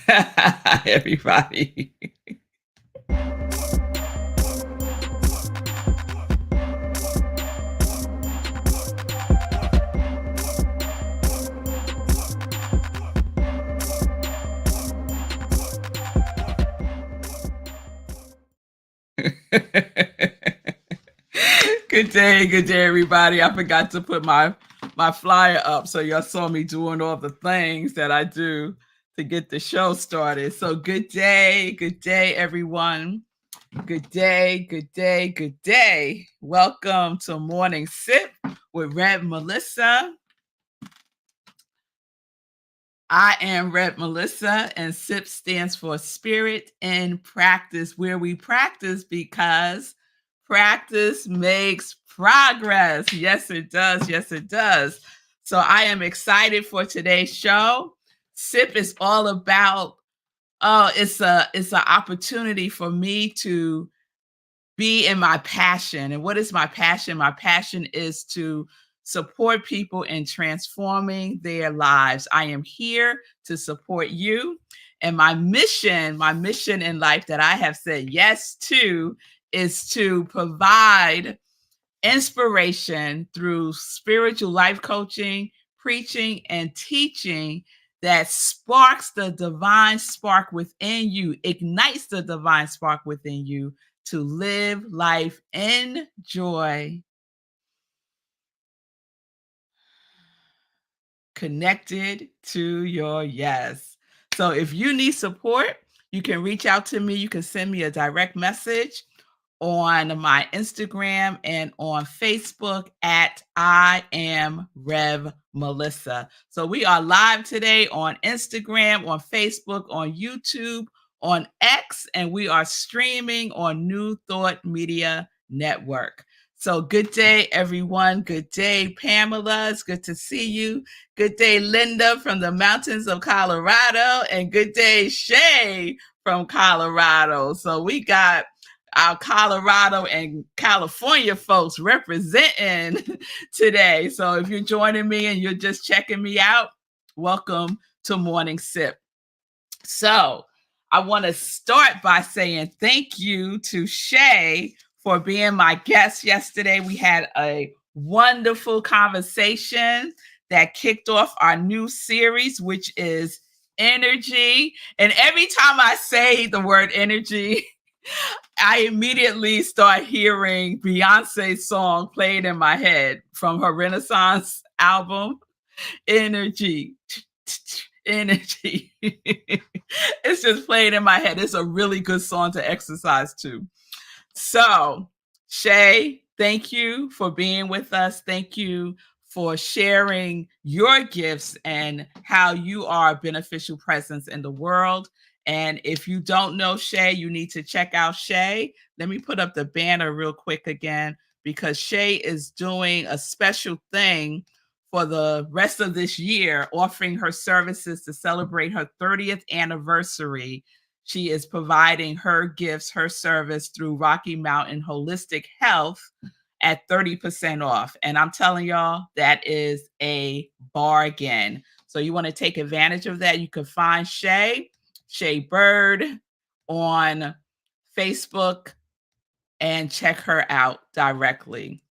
Everybody. Good day, everybody. I forgot to put my flyer up, so y'all saw me doing all the things that I do to get the show started. So good day, everyone. Good day, good day, good day. Welcome to Morning Sip with Rev Melissa. I am Rev Melissa, and SIP stands for Spirit in Practice, where we practice because practice makes progress. Yes, it does. Yes, it does. So I am excited for today's show. SIP is all about, it's an opportunity for me to be in my passion. And what is my passion? My passion is to support people in transforming their lives. I am here to support you. And my mission in life that I have said yes to is to provide inspiration through spiritual life coaching, preaching, and teaching that sparks the divine spark within you, ignites the divine spark within you to live life in joy, connected to your yes. So if you need support, you can reach out to me. You can send me a direct message on my Instagram and on Facebook at I am Rev Melissa. So we are live today on Instagram, on Facebook, on YouTube, on X, and we are streaming on New Thought Media Network. So good day, everyone. Good day, Pamela. It's good to see you. Good day, Linda from the mountains of Colorado. And good day, Shay from Colorado. So we got our Colorado and California folks representing today. So if you're joining me and you're just checking me out, welcome to Morning Sip. So I want to start by saying thank you to Shay for being my guest yesterday. We had a wonderful conversation that kicked off our new series, which is energy. And every time I say the word energy, I immediately start hearing Beyonce's song played in my head from her Renaissance album, Energy. Energy. It's just played in my head. It's a really good song to exercise to. So, Shay, thank you for being with us. Thank you for sharing your gifts and how you are a beneficial presence in the world. And if you don't know Shay, you need to check out Shay. Let me put up the banner real quick again, because Shay is doing a special thing for the rest of this year, offering her services to celebrate her 30th anniversary. She is providing her gifts, her service through Rocky Mountain Holistic Health at 30% off. And I'm telling y'all, that is a bargain. So you want to take advantage of that. You can find Shay Bird on Facebook and check her out directly.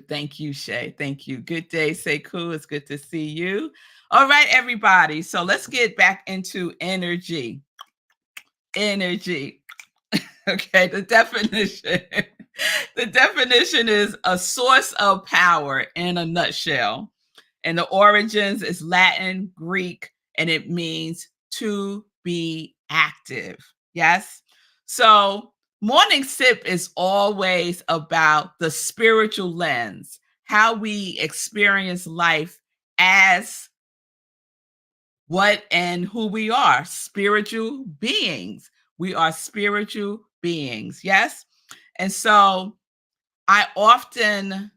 Thank you, Shay. Thank you. Good day, Sekou. It's good to see you. All right, everybody. So let's get back into energy. Energy. Okay, the definition. The definition is a source of power in a nutshell. And the origins is Latin, Greek, and it means to be active. Yes. So Morning Sip is always about the spiritual lens, how we experience life as what and who we are, spiritual beings. We are spiritual beings. Yes. And so I often,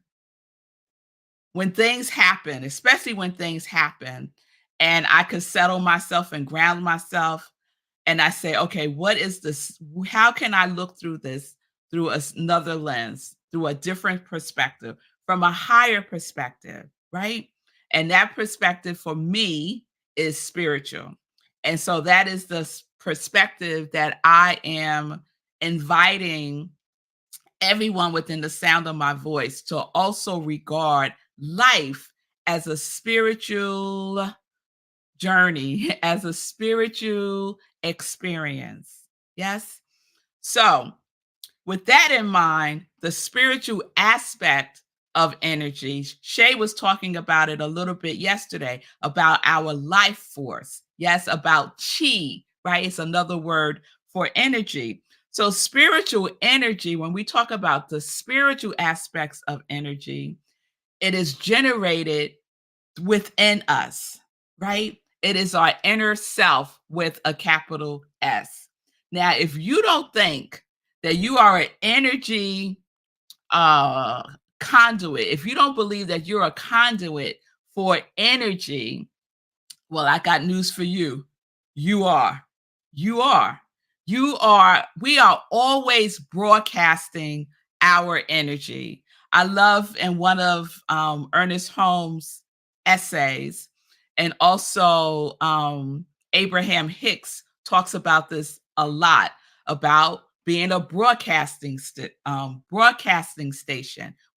when things happen, especially when things happen, and I can settle myself and ground myself, and I say, okay, what is this? How can I look through this through another lens, through a different perspective, from a higher perspective, right? And that perspective for me is spiritual. And so that is the perspective that I am inviting everyone within the sound of my voice to also regard life as a spiritual journey, as a spiritual experience. Yes. So, with that in mind, the spiritual aspect of energy, Shay was talking about it a little bit yesterday about our life force. Yes, about chi, right? It's another word for energy. So, spiritual energy, when we talk about the spiritual aspects of energy, it is generated within us, right? It is our inner self with a capital S. Now, if you don't think that you are an energy uh, conduit, if you don't believe that you're a conduit for energy, well, I got news for you. You are. You are. You are. We are always broadcasting our energy. I love in one of Ernest Holmes' essays, and also Abraham Hicks talks about this a lot about being a broadcasting station.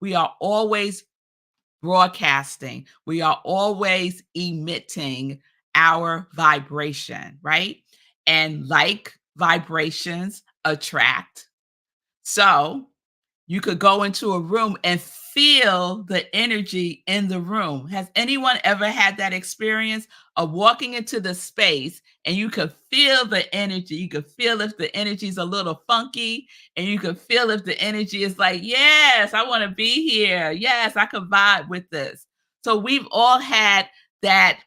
We are always broadcasting. We are always emitting our vibration, right? And like vibrations attract. So you could go into a room and feel the energy in the room. Has anyone ever had that experience of walking into the space and you could feel the energy? You could feel if the energy is a little funky, and you could feel if the energy is like, yes, I want to be here. Yes, I could vibe with this. So we've all had that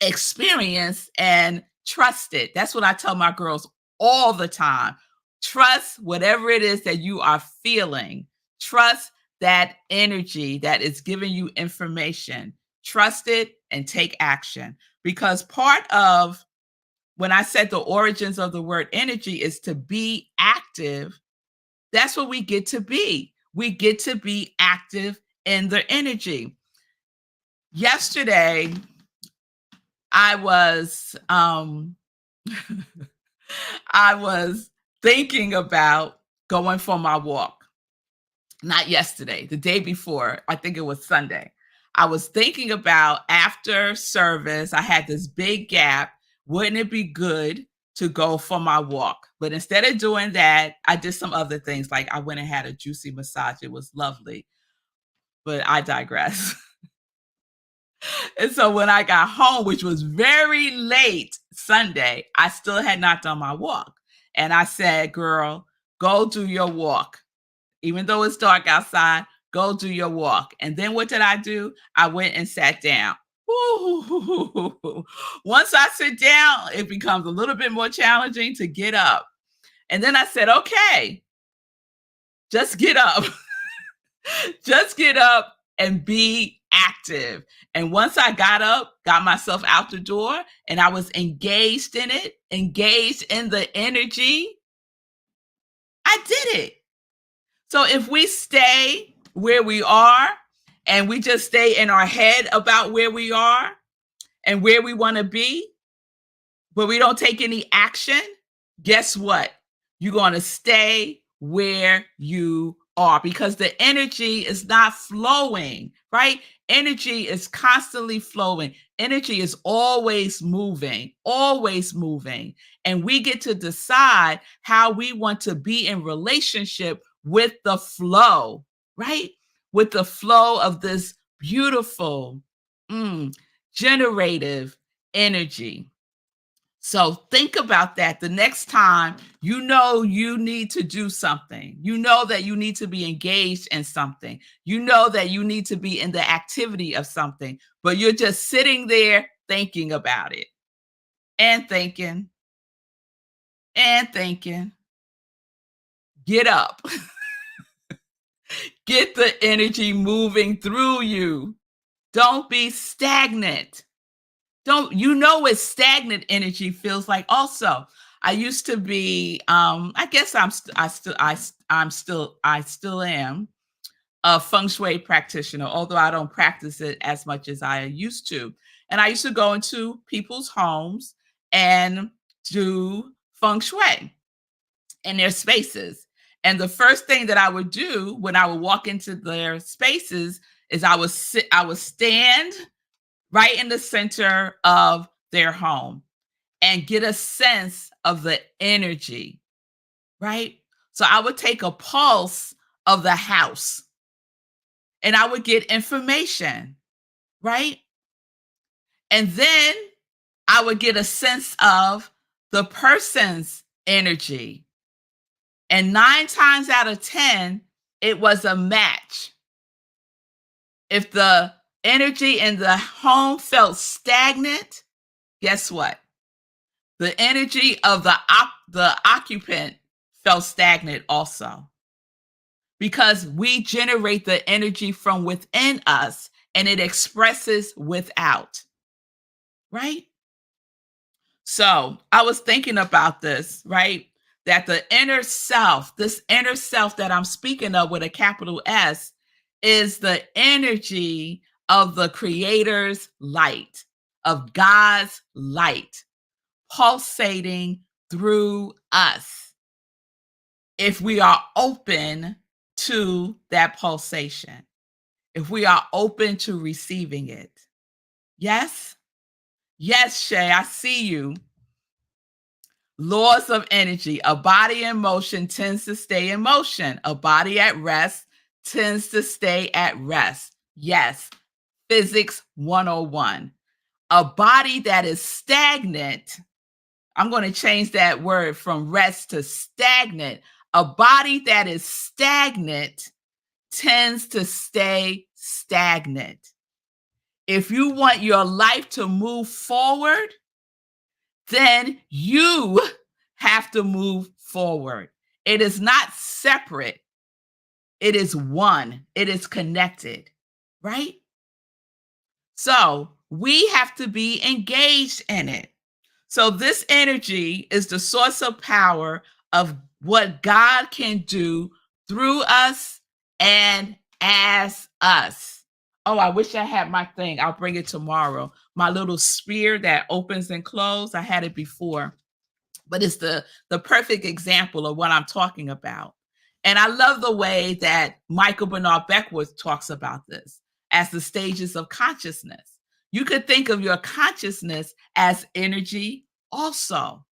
experience and trust it. That's what I tell my girls all the time. Trust whatever it is that you are feeling. Trust that energy that is giving you information. Trust it and take action. Because part of when I said the origins of the word energy is to be active, that's what we get to be. We get to be active in the energy. Yesterday, I was I was thinking about going for my walk. Not yesterday, the day before. I think it was Sunday. I was thinking about after service, I had this big gap. Wouldn't it be good to go for my walk? But instead of doing that, I did some other things. Like I went and had a juicy massage. It was lovely. But I digress. And so when I got home, which was very late Sunday, I still had not done my walk. And I said, girl, go do your walk. Even though it's dark outside, go do your walk. And then what did I do? I went and sat down. Ooh. Once I sit down, it becomes a little bit more challenging to get up. And then I said, okay, just get up. Just get up and be active. And once I got up, got myself out the door, and I was engaged in it, engaged in the energy, I did it. So if we stay where we are and we just stay in our head about where we are and where we want to be, but we don't take any action, guess what? You're going to stay where you are because the energy is not flowing, right? Energy is constantly flowing. Energy is always moving, always moving. And we get to decide how we want to be in relationship with the flow, right? With the flow of this beautiful, generative energy. So think about that the next time you know you need to do something. You know that you need to be engaged in something. You know that you need to be in the activity of something, but you're just sitting there thinking about it and thinking and thinking. Get up. Get the energy moving through you. Don't be stagnant. Don't you know what stagnant energy feels like? Also, I used to be I guess I still am a feng shui practitioner, although I don't practice it as much as I used to. And I used to go into people's homes and do feng shui in their spaces. And the first thing that I would do when I would walk into their spaces is I would stand right in the center of their home and get a sense of the energy, right? So I would take a pulse of the house and I would get information, right? And then I would get a sense of the person's energy. And 9 times out of 10, it was a match. If the energy in the home felt stagnant, guess what? The energy of the occupant felt stagnant also. Because we generate the energy from within us and it expresses without, right? So I was thinking about this, right? That the inner self, this inner self that I'm speaking of with a capital S, is the energy of the Creator's light, of God's light, pulsating through us. If we are open to that pulsation, if we are open to receiving it. Yes? Yes, Shay, I see you. Laws of energy. A body in motion tends to stay in motion. A body at rest tends to stay at rest. Yes, physics 101. A body that is stagnant, I'm going to change that word from rest to stagnant. A body that is stagnant tends to stay stagnant. If you want your life to move forward, then you have to move forward. It is not separate. It is one. It is connected, right? So we have to be engaged in it. So this energy is the source of power of what God can do through us and as us. Oh, I wish I had my thing. I'll bring it tomorrow. My little spear that opens and closes. I had it before, but it's the perfect example of what I'm talking about. And I love the way that Michael Bernard Beckwith talks about this as the stages of consciousness. You could think of your consciousness as energy also.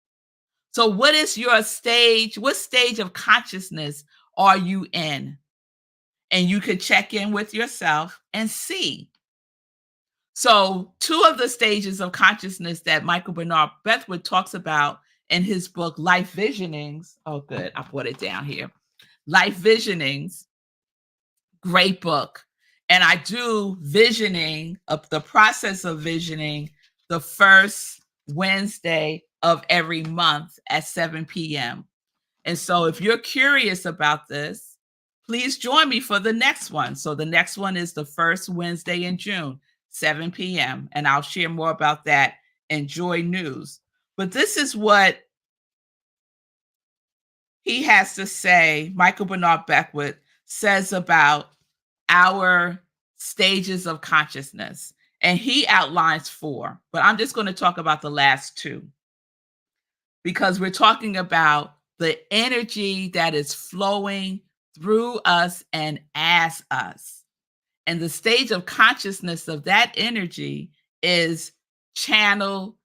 So what is your stage? What stage of consciousness are you in? And you could check in with yourself and see. So 2 of the stages of consciousness that Michael Bernard Beckwith talks about in his book, Life Visionings. Oh, good. I put it down here. Life Visionings, great book. And I do visioning, the process of visioning, the first Wednesday of every month at 7 p.m. And so if you're curious about this, please join me for the next one. So the next one is the first Wednesday in June, 7 p.m. And I'll share more about that in Joy News. But this is what he has to say, Michael Bernard Beckwith says about our stages of consciousness. And he outlines 4, but I'm just going to talk about the last 2 because we're talking about the energy that is flowing through us and as us. And the stage of consciousness of that energy is channel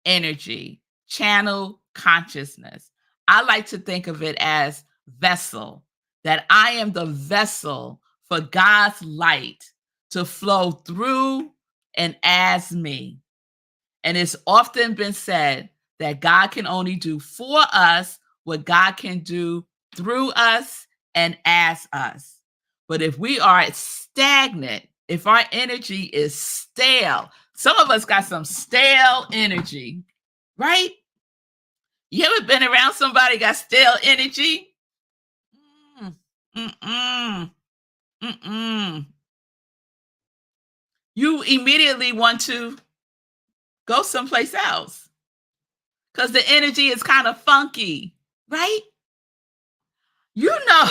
energy, channel consciousness. I like to think of it as vessel, that I am the vessel for God's light to flow through and as me. And it's often been said that God can only do for us what God can do through us and as us. But if we are stagnant, if our energy is stale, some of us got some stale energy, right? You ever been around somebody got stale energy? You immediately want to go someplace else because the energy is kind of funky, right? You know,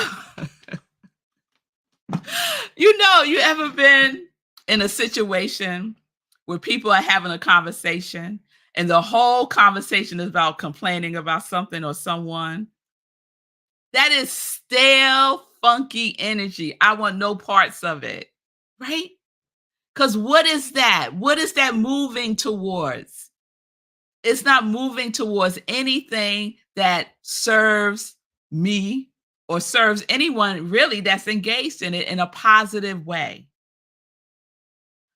you ever been in a situation where people are having a conversation and the whole conversation is about complaining about something or someone, that is stale, funky energy. I want no parts of it, right? Because what is that? What is that moving towards? It's not moving towards anything that serves me or serves anyone really that's engaged in it in a positive way.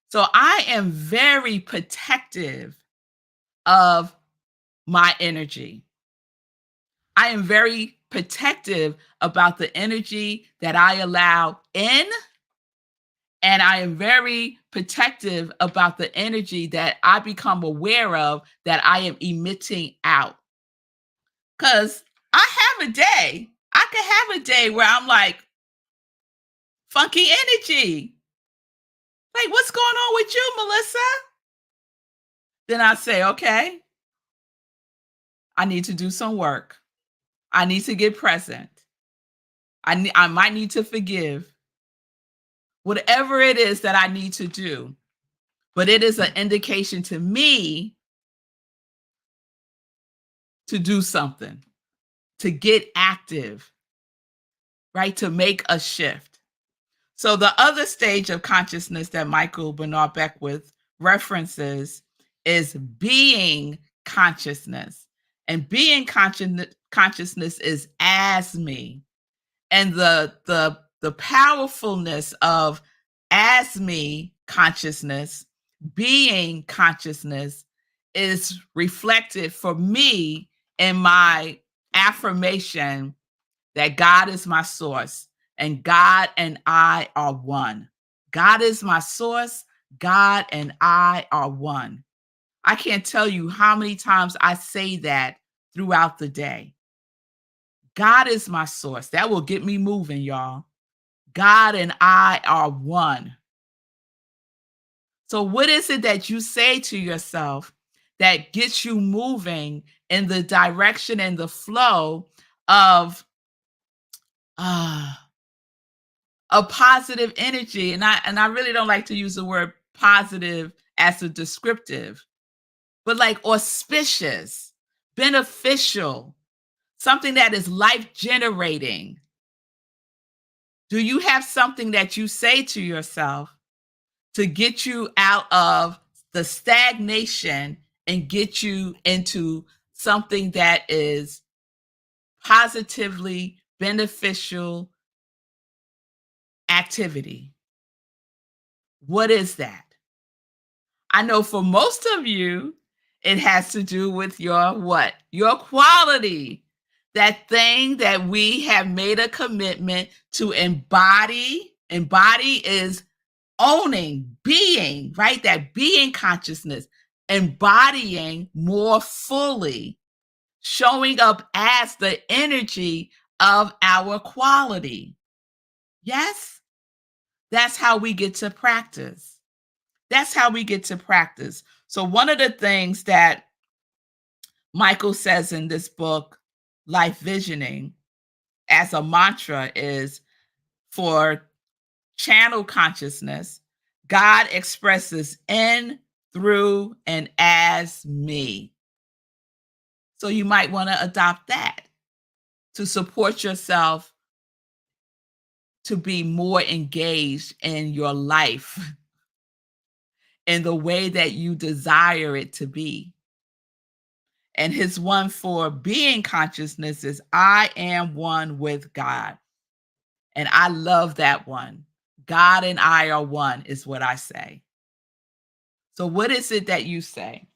So I am very protective of my energy. I am very protective about the energy that I allow in, and I am very protective about the energy that I become aware of that I am emitting out. Because I have a day, I could have a day where I'm like, funky energy. Like, what's going on with you, Melissa? Then I say, okay, I need to do some work. I need to get present. I might need to forgive. Whatever it is that I need to do. But it is an indication to me to do something, to get active, right? To make a shift. So the other stage of consciousness that Michael Bernard Beckwith references is being consciousness. And being consciousness is as me. And the powerfulness of as me consciousness, being consciousness, is reflected for me in my affirmation that God is my source and God and I are one. God is my source. God and I are one. I can't tell you how many times I say that throughout the day. God is my source. That will get me moving, y'all. God and I are one. So what is it that you say to yourself that gets you moving in the direction and the flow of a positive energy? And I really don't like to use the word positive as a descriptive, but like auspicious, beneficial, something that is life generating. Do you have something that you say to yourself to get you out of the stagnation and get you into something that is positively beneficial activity? What is that? I know for most of you, it has to do with your what? Your quality. That thing that we have made a commitment to embody. Embody is owning, being, right? That being consciousness, embodying more fully, showing up as the energy of our quality. Yes, that's how we get to practice. That's how we get to practice. So, one of the things that Michael says in this book, Life Visioning, as a mantra is for channel consciousness, God expresses in, through, and as me. So you might want to adopt that to support yourself to be more engaged in your life in the way that you desire it to be. And his one for being consciousness is I am one with God. And I love that one. God and I are one is what I say. So what is it that you say?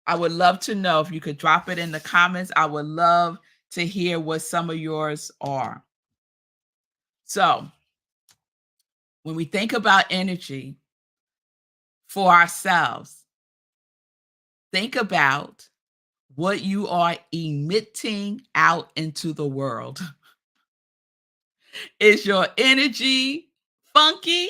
I would love to know if you could drop it in the comments. I would love to hear what some of yours are. So when we think about energy for ourselves, think about what you are emitting out into the world. Is your energy funky?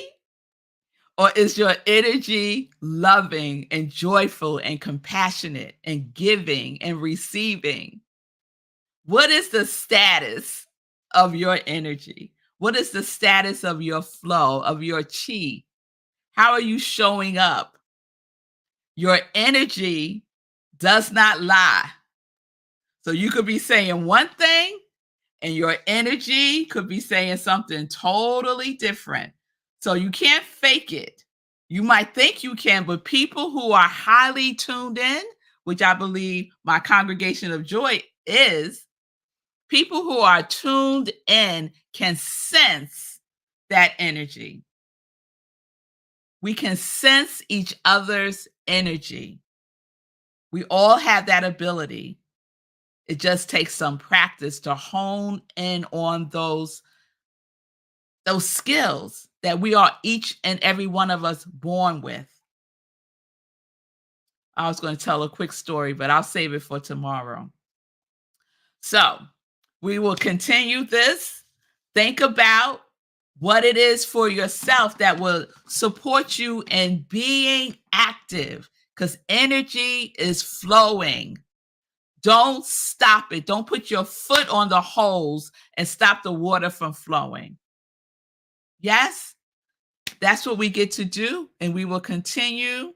Or is your energy loving and joyful and compassionate and giving and receiving? What is the status of your energy? What is the status of your flow, of your chi? How are you showing up? Your energy does not lie. So you could be saying one thing and your energy could be saying something totally different. So you can't fake it. You might think you can, but people who are highly tuned in, which I believe my congregation of joy is, people who are tuned in can sense that energy. We can sense each other's energy. We all have that ability. It just takes some practice to hone in on those skills that we are each and every one of us born with. I was going to tell a quick story, but I'll save it for tomorrow. So we will continue this. Think about what it is for yourself that will support you in being active, because energy is flowing. Don't stop it. Don't put your foot on the hose and stop the water from flowing. Yes, that's what we get to do. And we will continue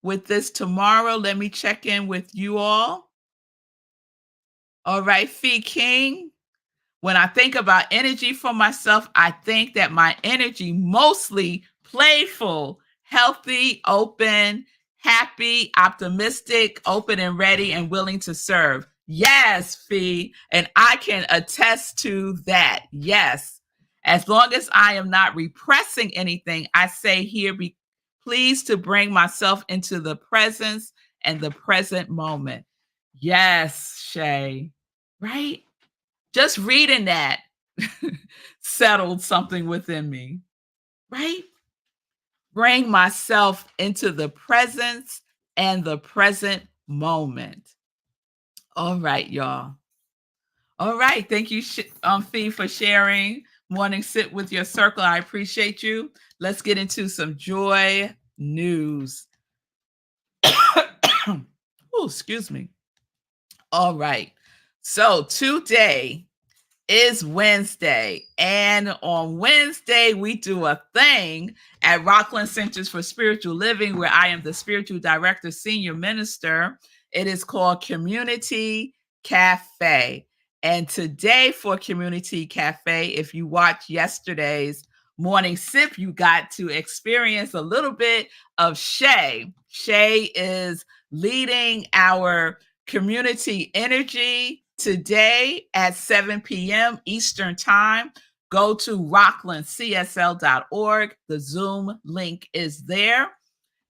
with this tomorrow. Let me check in with you all. All right, Fee King. When I think about energy for myself, I think that my energy mostly playful, healthy, open, happy, optimistic, open and ready, and willing to serve. Yes, Fee. And I can attest to that. Yes. As long as I am not repressing anything, I say here, be pleased to bring myself into the presence and the present moment. Yes, Shay. Right? Just reading that settled something within me, right? Bring myself into the presence and the present moment. All right, y'all. All right. Thank you, Fee, for sharing Morning Sit with your circle. I appreciate you. Let's get into some joy news. Oh, excuse me. All right. So today is Wednesday, and on Wednesday we do a thing at Rockland Centers for Spiritual Living where I am the spiritual director, senior minister. It is called Community Cafe. And today for Community Cafe, if you watched yesterday's morning sip, you got to experience a little bit of Shay. Shay is leading our community energy today at 7 p.m. Eastern Time. Go to rocklandcsl.org. The Zoom link is there.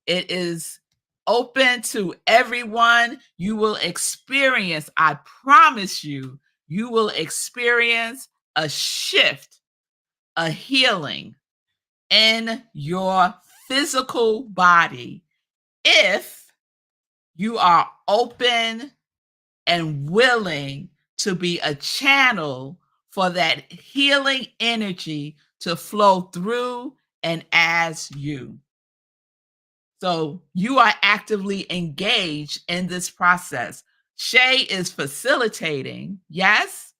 It is open to everyone. You will experience, I promise you, you will experience a shift, a healing in your physical body if you are open and willing to be a channel for that healing energy to flow through and as you. So you are actively engaged in this process. Shay is facilitating, yes,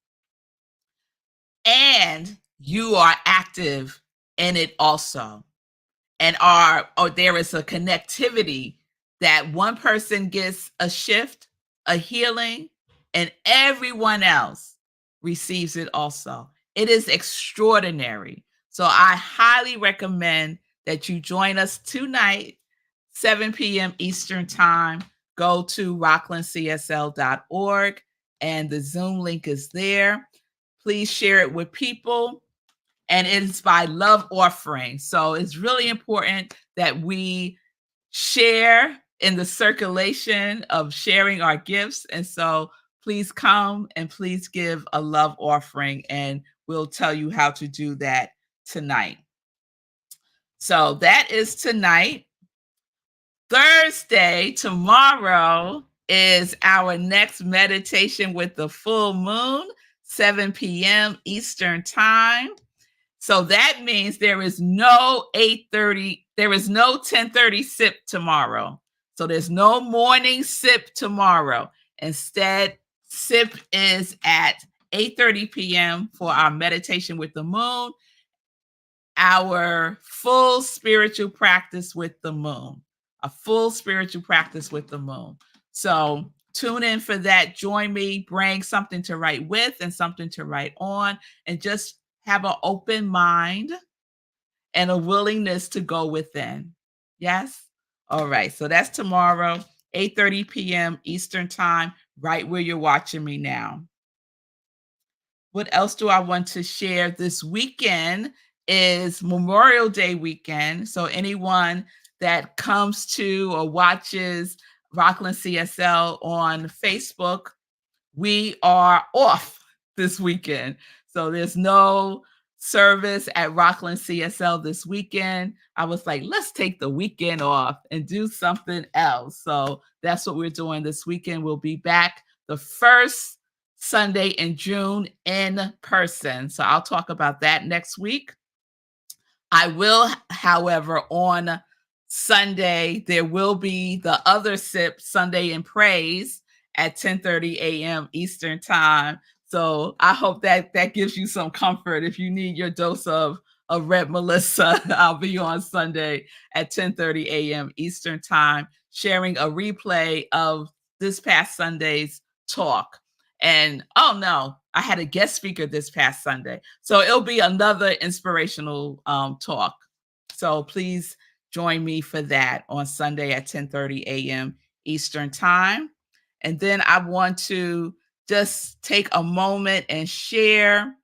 and you are active in it also. And there is a connectivity that one person gets a shift, a healing, and everyone else receives it also. It is extraordinary. So I highly recommend that you join us tonight, 7 p.m. Eastern Time. Go to rocklandcsl.org, and the Zoom link is there. Please share it with people. And it's by love offering. So it's really important that we share in the circulation of sharing our gifts. And so please come and please give a love offering, and we'll tell you how to do that tonight. So that is tonight. Thursday, tomorrow, is our next meditation with the full moon, 7 p.m. Eastern Time. So that means there is no 8:30, there is no 10:30 sip tomorrow. So there's no morning sip tomorrow. Instead, sip is at 8:30 p.m. for our meditation with the moon, our full spiritual practice with the moon, a full spiritual practice with the moon. So tune in for that. Join me, bring something to write with and something to write on, and just have an open mind and a willingness to go within. Yes? All right. So that's tomorrow, 8:30 p.m. Eastern Time, right where you're watching me now. What else do I want to share? This weekend is Memorial Day weekend. So anyone that comes to or watches Rockland CSL on Facebook, we are off this weekend. So there's no service at Rockland CSL this weekend. I was like, let's take the weekend off and do something else. So that's what we're doing this weekend. We'll be back the first Sunday in June in person. So I'll talk about that next week. I will, however, on Sunday, there will be the other SIP, Sunday in Praise, at 10:30 a.m. Eastern Time. So I hope that gives you some comfort. If you need your dose of Rev Melissa, I'll be on Sunday at 10:30 a.m. Eastern Time, sharing a replay of this past Sunday's talk. And oh no, I had a guest speaker this past Sunday. So it'll be another inspirational talk. So please join me for that on Sunday at 10:30 a.m. Eastern Time. And then I want to just take a moment and share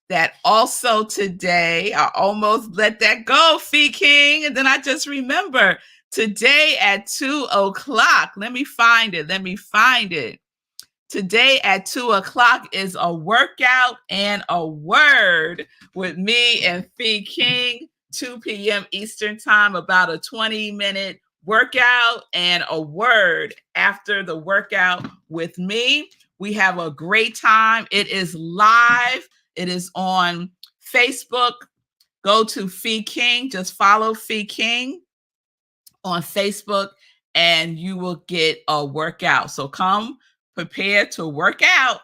that also today, I almost let that go, Fee King. And then I just remember today at 2:00. Let me find it. Today at 2:00 is a workout and a word with me and Fee King, 2 p.m. Eastern Time, about a 20-minute workout and a word after the workout with me. We have a great time. It is live. It is on Facebook. Go to Fee King. Just follow Fee King on Facebook and you will get a workout. So come prepared to work out,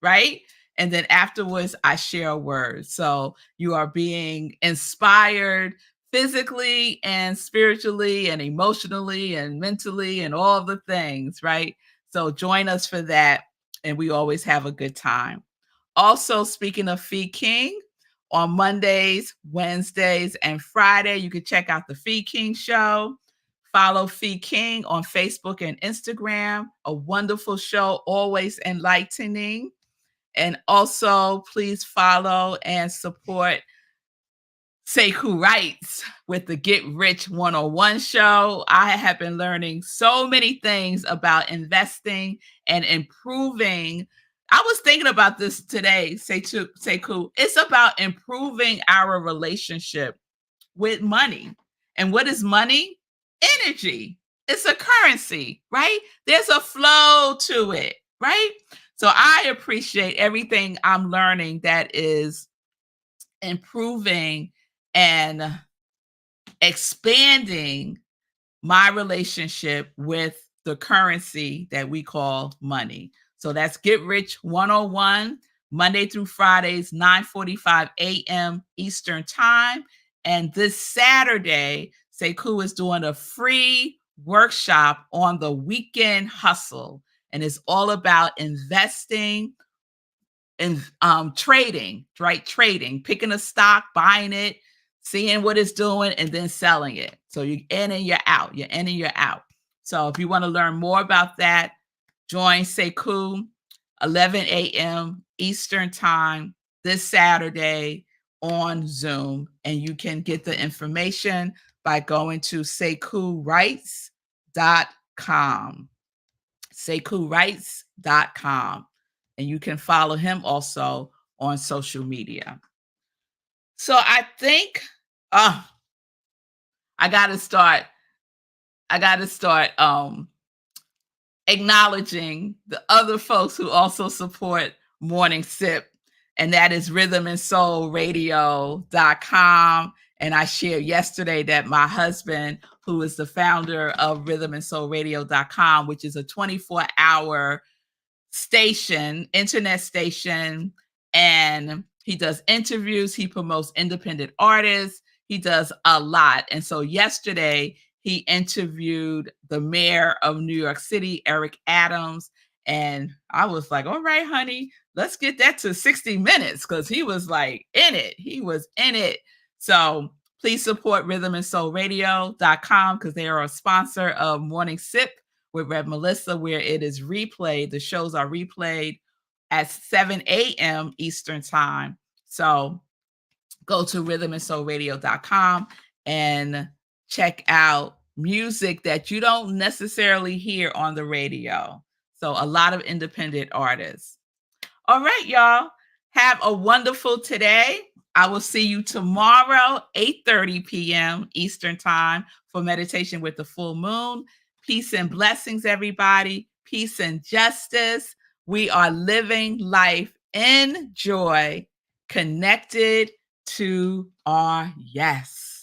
right? And then afterwards, I share a word. So you are being inspired physically and spiritually and emotionally and mentally and all the things, right? So join us for that. And we always have a good time. Also, speaking of Fee King, on Mondays, Wednesdays, and Friday, you can check out the Fee King Show. Follow Fee King on Facebook and Instagram. A wonderful show, always enlightening. And also, please follow and support Sekou Writes with the Get Rich 101 show. I have been learning so many things about investing and improving. I was thinking about this today, Sekou. It's about improving our relationship with money. And what is money? Energy. It's a currency, right? There's a flow to it, right? So I appreciate everything I'm learning that is improving and expanding my relationship with the currency that we call money. So that's Get Rich 101, Monday through Fridays, 9:45 a.m. Eastern Time. And this Saturday, Sekou is doing a free workshop on the weekend hustle. And it's all about investing and trading, right? Trading, picking a stock, buying it, seeing what it's doing, and then selling it. So you're in and you're out. You're in and you're out. So if you want to learn more about that, join Sekou, 11 a.m. Eastern Time this Saturday on Zoom. And you can get the information by going to SekouWrites.com. SekouWrites.com. And you can follow him also on social media. So I think I gotta start acknowledging the other folks who also support Morning Sip, and that is rhythmandsoulradio.com. And I shared yesterday that my husband, who is the founder of rhythmandsoulradio.com, which is a 24-hour station, internet station, and he does interviews, he promotes independent artists, he does a lot. And so yesterday he interviewed the mayor of New York City, Eric Adams. And I was like, all right, honey, let's get that to 60 minutes because he was like in it. He was in it. So please support rhythmandsoulradio.com because they are a sponsor of Morning Sip with Rev Melissa, where it is replayed. The shows are replayed at 7 a.m. Eastern Time. So go to rhythmandsoulradio.com and check out music that you don't necessarily hear on the radio. So a lot of independent artists. All right, y'all. Have a wonderful today. I will see you tomorrow, 8:30 p.m. Eastern Time for meditation with the full moon. Peace and blessings, everybody. Peace and justice. We are living life in joy, connected to our yes.